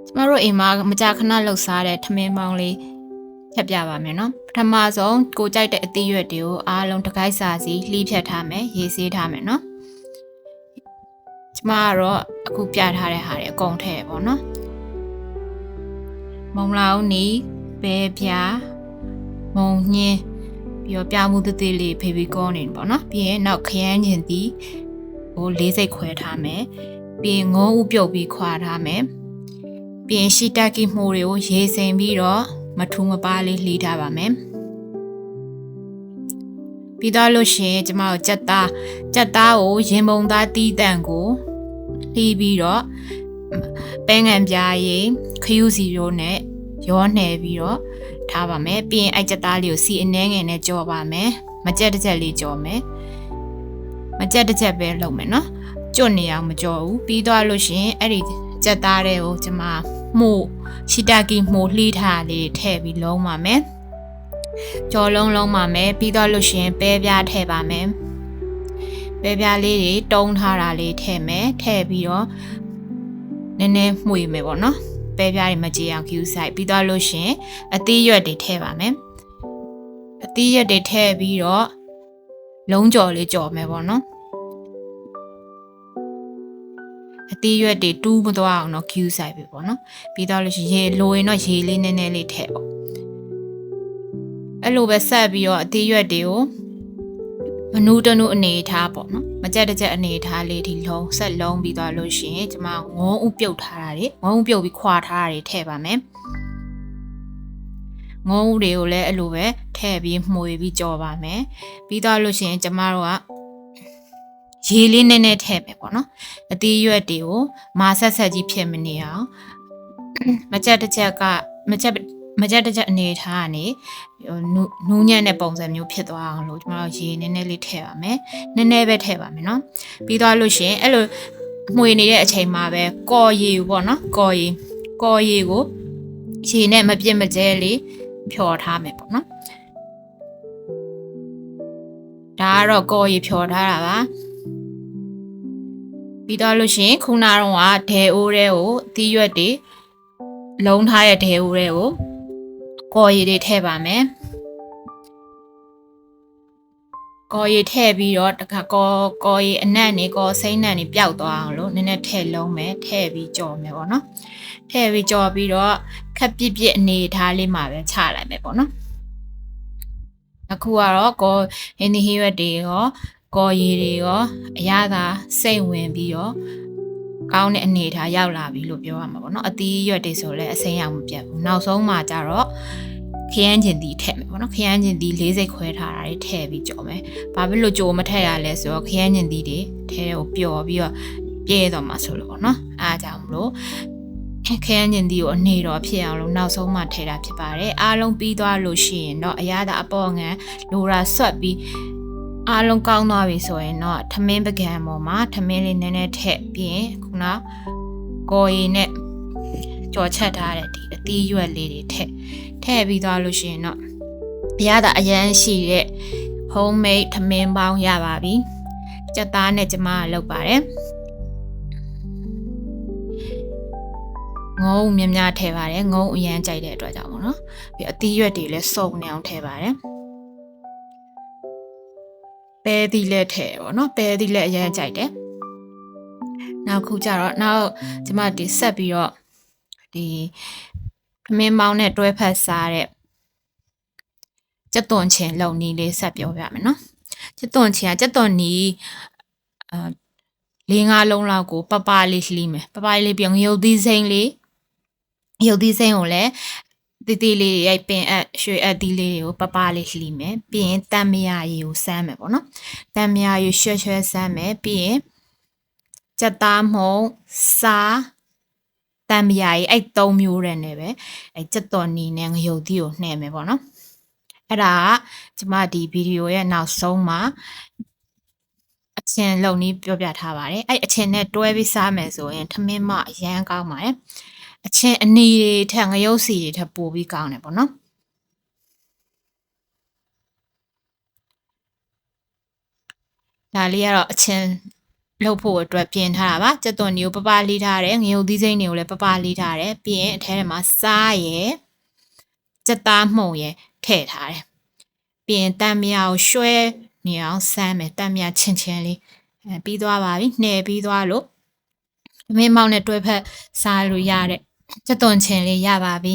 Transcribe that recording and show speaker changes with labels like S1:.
S1: ကျမတို့အိမ်မှာမကြာခဏလှုပ်ရှားတဲ့ထမင်းပေါင်းလေးချက်ပြပါမယ်နော်ပထမဆုံးကိုကြိုက်တဲ့အသီးရွက်တွေကိုအားလုံးတစ်ခိုက်စာစီလှီးဖြတ်ထားမယ်ရေဆေးထားမယ်နော်ကျမကတော့အခုပြထားတဲ့ဟာတွေအကုန်ထည့်ပေါ့နော်မုံလာဦးနီပဲပြားမုံညင်းပြီးတော့ပြားမှုသေးသေးလေးဖေဘီကောနေပေါ့နော်ပြီးရင်နောက်ခရမ်းညင်သည်ဟို၄စိတ်ခွဲထားမယ်ပြီးရင်ငုံဥပြုတ်ပြီးခွာထားမယ်ပြီးရင်ရှီတာကီမှုတွေကိုရေစိမ်ပြီးတော့မထူးမပါလေးလှီးထားပါမယ်ပြီးတော့လို့ရှိရင်ကျမတို့ကြက်သားကိုရင်ပုံသားတီးတန့်ကိုလှီးပြီးတော့ပဲငံပြားရည်ခရူးစီရိုးနဲ့ရောနှဲပြီးတော့ထားပါမယ်ပြီးရင်အဲ့ကြက်သားလေးကိုစီအနှဲငယ်နဲ့ကြော်ပါမယ်မကြက်တစ်ချက်လေးကြော်မယ်မကြက်တစ်ချက်ပဲလုပ်မယ်နော်ကျွတ်နေအောင်မကြော်ဘူးပြီးတော့လို့ရှိရင်အဲ့ဒီကြက်သားတွေကိုကျမမှုရှီတာကီမှုလှီးထားလေးထည့်ပြီးလုံးပါမယ်ကြော်လုံးပါမယ်ပြီးတော့လို့ရှိရင်ပဲပြားထည့်ပါမယ်ပဲပြားလေးတွေတုံးထားတာလေးထည့်မယ်ထည့်ပြီးတော့နည်းနည်းမှုမယ်ပေါ့နော်ပဲပြားတွေမကြေအောင်ခူးဆိုင်ပြီးတော့လို့ရှိရင်အသီးရွက်တွေထည့်ပါမယ်အသီးရွက်တွေထည့်ပြီးတော့လုံးကြော်လေးကြော်မယ်ပေါ့နော်အသီးရွက်တွေတူးမသွားအောင်တော့ခူးဆိုင်ပြီပေါ့နော်ပြီးတော့လို့ရှိရင်ရေလိုရင်တော့ရေလေးနည်းနည်းလေးထည့်ပေါ့အဲ့လိုပဲဆက်ပြီးတော့အသီးရွက်တွေကိုမနူးတနူးအနေထားပေါ့နော်မကြက်တစ်ချက်အနေထားလေးဒီလုံးဆက်လုံးပြီးသွားလို့ရှိရင်ကျမငုံဥပြုတ်ထားတာတွေငုံဥပြုတ်ပြီးခွာထားတာတွေထည့်ပါမယ်ငုံဥတွေကိုလည်းအဲ့လိုပဲထည့်ပြီးမှုေပြီးကြော်ပါမယ်ပြီးသွားလို့ရှိရင်ကျမတို့ကရေလေးနည်းနည်းထည့်မယ်ပေါ့နော်အသီးရွက်တွေကိုမာဆက်ဆက်ကြီးဖြစ်မနေအောင်မကြက်တစ်ချက်ကမကြက်တစ်ချက်အနေထားကနေနူးညံ့တဲ့ပုံစံမျိုးဖြစ်သွားအောင်လို့ကျမတို့ရေနည်းနည်းလေးထည့်ပါမယ်နည်းနည်းပဲထည့်ပါမယ်နော်ပြီးသွားလို့ရှိရင်အဲ့လိုမှုေနေတဲ့အချိန်မှာပဲကော်ရည်ပေါ့နော်ကော်ရည်ကိုရေနဲ့မပြစ်မကျဲလေးဖြော်ထားမယ်ပေါ့နော်ဒါကတော့ကော်ရည်ဖြော်ထားတာပါပြီးတော့လို့ရှိရင်ခုနကတော့ဒဲအိုးတွေကိုအသီးရွက်တွေလုံးထားတဲ့ဒဲအိုးတွေကိုကော်ရည်တွေထည့်ပါမယ်ကော်ရည်ထည့်ပြီးတော့တခါကော်ရည်အနံ့နေကော်စိမ့်နံ့နေပျောက်သွားအောင်လို့နည်းနည်းထည့်လုံးမယ်ထည့်ပြီးကြော်မယ်ပေါ့နော်ထည့်ပြီးကြော်ပြီးတော့ခက်ပြစ်အနေထားလေးမှာပဲချလိုက်မယ်ပေါ့နော်အခုကတော့ဟင်းသီးဟင်းရွက်တွေရောကော်ရည်တွေရောအရသာစိတ်ဝင်ပြီးတော့ကောင်းတဲ့အနေထားရောက်လာပြီလို့ပြောရမှာပေါ့နော်အသီးရွက်တွေဆိုလည်းအစိမ်းရောင်မပြတ်ဘူးနောက်ဆုံးမှာကျတော့ခရမ်းကျင်သီးထည့်မယ်ပေါ့နော်ခရမ်းကျင်သီး၄စိတ်ခွဲထားတာတွေထည့်ပြီးကြော်မယ်ဘာဖြစ်လို့ကြော်မထည့်ရလဲဆိုတော့ခရမ်းကျင်သီးတွေထဲကိုပျော်ပြီးတော့ပြဲတော့မှာဆိုလို့ပေါ့နော်အားကြောင့်မလို့ခရမ်းကျင်သီးကိုအနေတော်ဖြစ်အောင်လို့နောက်ဆုံးမှထည့်တာဖြစ်ပါတယ်အားလုံးပြီးသွားလို့ရှိရင်တော့အရသာအပေါ်ငံလိုရာဆွတ်ပြီးအားလုံးကောင်းသွားပြီဆိုရင်တော့ထမင်းပကံပေါ်မှာထမင်းလေးနည်းနည်းထည့်ပြီးရင်ခုနကော်ရည်နဲ့ကြော်ချက်ထားတဲ့ဒီအသီးရွက်လေးတွေထည့်ပြီးသွားလို့ရှိရင်တော့အရသာအရန်ရှိတဲ့ homemade ထမင်းပေါင်းရပါပြီကြက်သားနဲ့ကျမလုပ်ပါတယ်ငုံများထည့်ပါတယ်ငုံအရန်ကြိုက်တဲ့အတွက်ကြောင့်ပေါ့နော်ပြီးအသီးရွက်တွေလည်းစုံနေအောင်ထည့်ပါတယ်ပဲသီးလည်းထည့်ပေါ့နော်ပဲသီးလည်းအရန်ကြိုက်တယ်နောက်ခုကျတော့နောက်ကျမဒီဆက်ပြီးတော့ဒီထမင်းပေါင်းနဲ့တွဲဖက်စားတဲ့ကြက်သွန်ချင်လုံနီးလေးဆက်ပြောပြမယ်နော်ကြက်သွန်ချင်ကကြက်သွန်နီး၄-၅ လုံးလောက်ကိုပပလေးလှီးမယ်ပပလေးပြောင်းရုပ်သီးစိမ့်ကိုလည်းတီတီလေးရိုက်ပင်ရွှေအပ်သီးလေးတွေကိုပပလေးလှီးမယ်ပြီးရင်တမ်းမရရည်ကိုစမ်းမယ်ပေါ့နော်တမ်းမရရည်ရွှဲစမ်းမယ်ပြီးရင်ကြက်သားမှုန့်စားတမ်းမရရည်အဲ့၃မျိုးတဲ့နဲ့ပဲအဲ့ကြက်သွန်နီးနဲ့ငရုတ်သီးကိုနှဲ့မယ်ပေါ့နော်အဲ့ဒါကကျမဒီဗီဒီယိုရဲ့နောက်ဆုံးမှာအချင်းလုံနည်းပြောပြထားပါတယ်အဲ့အချင်းနဲ့တွဲပြီးစားမယ်ဆိုရင်ထမင်းမအရန်ကောင်းပါတယ်အချင်းအနီတွေထက်ငရုတ်စီတွေထက်ပိုပြီးကောင်းတယ်ပေါ့နော်ဒါလေးကတော့အချင်း လှုပ်ဖို့အတွက်ပြင်ထားတာပါကြက်သွန်တွေကိုပပလေးထားတယ်ငရုတ်သီးစိမ်းတွေကိုလည်းပပလေးထားတယ်ပြီးရင်အထဲထဲမှာစားရယ်ကြက်သားမှုန့်ရယ်ထည့်ထားတယ်ပြီးရင်တန်မြာကိုရွှဲနေအောင်ဆမ်းမယ်တန်မြာချင်းချင်းလေးပြီးသွားပါပြီနှဲပြီးသွားလို့မင်းမောင်နဲ့တွဲဖက်စားလို့ရတဲ့ကြက်သွန်ချင်းလေးရပါပြီ